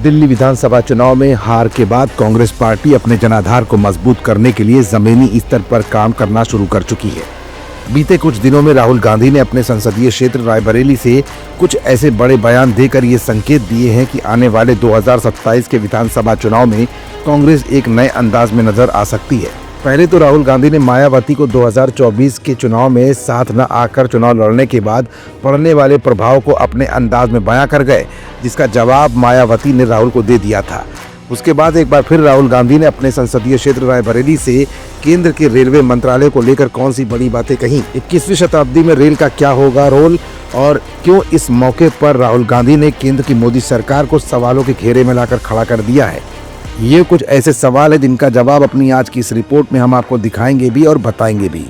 दिल्ली विधानसभा चुनाव में हार के बाद कांग्रेस पार्टी अपने जनाधार को मजबूत करने के लिए जमीनी स्तर पर काम करना शुरू कर चुकी है। बीते कुछ दिनों में राहुल गांधी ने अपने संसदीय क्षेत्र रायबरेली से कुछ ऐसे बड़े बयान देकर ये संकेत दिए हैं कि आने वाले 2027 के विधानसभा चुनाव में कांग्रेस एक नए अंदाज में नजर आ सकती है। पहले तो राहुल गांधी ने मायावती को 2024 के चुनाव में साथ न आकर चुनाव लड़ने के बाद पड़ने वाले प्रभाव को अपने अंदाज में बयां कर गए, जिसका जवाब मायावती ने राहुल को दे दिया था। उसके बाद एक बार फिर राहुल गांधी ने अपने संसदीय क्षेत्र रायबरेली से केंद्र के रेलवे मंत्रालय को लेकर कौन सी बड़ी बातें कहीं, 21वीं शताब्दी में रेल का क्या होगा रोल, और क्यों इस मौके पर राहुल गांधी ने केंद्र की मोदी सरकार को सवालों के घेरे में लाकर खड़ा कर दिया है। ये कुछ ऐसे सवाल है जिनका जवाब अपनी आज की इस रिपोर्ट में हम आपको दिखाएंगे भी और बताएंगे भी।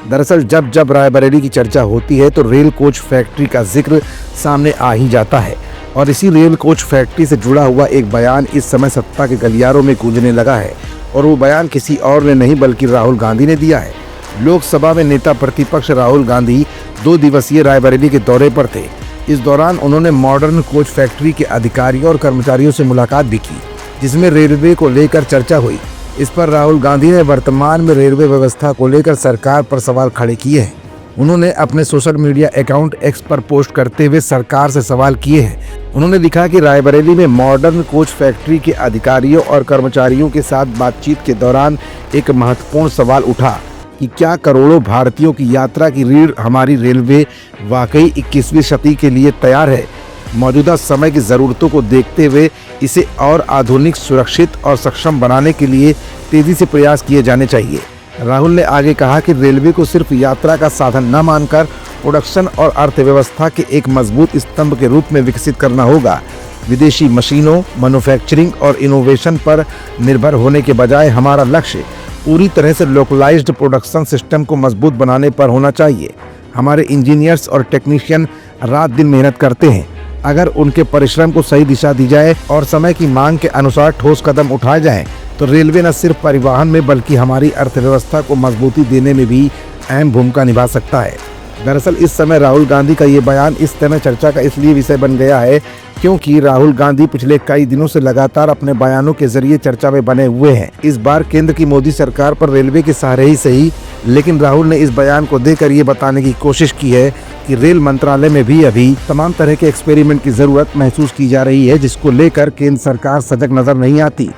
दरअसल जब जब रायबरेली की चर्चा होती है तो रेल कोच फैक्ट्री का जिक्र सामने आ ही जाता है, और इसी रेल कोच फैक्ट्री से जुड़ा हुआ एक बयान इस समय सत्ता के गलियारों में गूंजने लगा है, और वो बयान किसी और ने नहीं बल्कि राहुल गांधी ने दिया है। लोकसभा में नेता प्रतिपक्ष राहुल गांधी 2 दिवसीय रायबरेली के दौरे पर थे। इस दौरान उन्होंने मॉडर्न कोच फैक्ट्री के अधिकारियों और कर्मचारियों से मुलाकात भी की, जिसमें रेलवे को लेकर चर्चा हुई। इस पर राहुल गांधी ने वर्तमान में रेलवे व्यवस्था को लेकर सरकार पर सवाल खड़े किए हैं। उन्होंने अपने सोशल मीडिया अकाउंट एक्स पर पोस्ट करते हुए सरकार से सवाल किए हैं। उन्होंने लिखा कि रायबरेली में मॉडर्न कोच फैक्ट्री के अधिकारियों और कर्मचारियों के साथ बातचीत के दौरान एक महत्वपूर्ण सवाल उठा कि क्या करोड़ों भारतीयों की यात्रा की रीढ़ हमारी रेलवे वाकई 21वीं सदी के लिए तैयार है। मौजूदा समय की ज़रूरतों को देखते हुए इसे और आधुनिक, सुरक्षित और सक्षम बनाने के लिए तेजी से प्रयास किए जाने चाहिए। राहुल ने आगे कहा कि रेलवे को सिर्फ यात्रा का साधन न मानकर प्रोडक्शन और अर्थव्यवस्था के एक मजबूत स्तंभ के रूप में विकसित करना होगा। विदेशी मशीनों, मैन्युफैक्चरिंग और इनोवेशन पर निर्भर होने के बजाय हमारा लक्ष्य पूरी तरह से लोकलाइज्ड प्रोडक्शन सिस्टम को मजबूत बनाने पर होना चाहिए। हमारे इंजीनियर्स और टेक्नीशियन रात दिन मेहनत करते हैं। अगर उनके परिश्रम को सही दिशा दी जाए और समय की मांग के अनुसार ठोस कदम उठाए जाएं, तो रेलवे न सिर्फ परिवहन में बल्कि हमारी अर्थव्यवस्था को मजबूती देने में भी अहम भूमिका निभा सकता है। दरअसल इस समय राहुल गांधी का ये बयान इस समय चर्चा का इसलिए विषय बन गया है क्योंकि राहुल गांधी पिछले कई दिनों से लगातार अपने बयानों के जरिए चर्चा में बने हुए हैं। इस बार केंद्र की मोदी सरकार पर रेलवे के सहारे ही सही, लेकिन राहुल ने इस बयान को देकर ये बताने की कोशिश की है कि रेल मंत्रालय में भी अभी तमाम तरह के एक्सपेरिमेंट की जरूरत महसूस की जा रही है, जिसको लेकर केंद्र सरकार सजग नजर नहीं आती।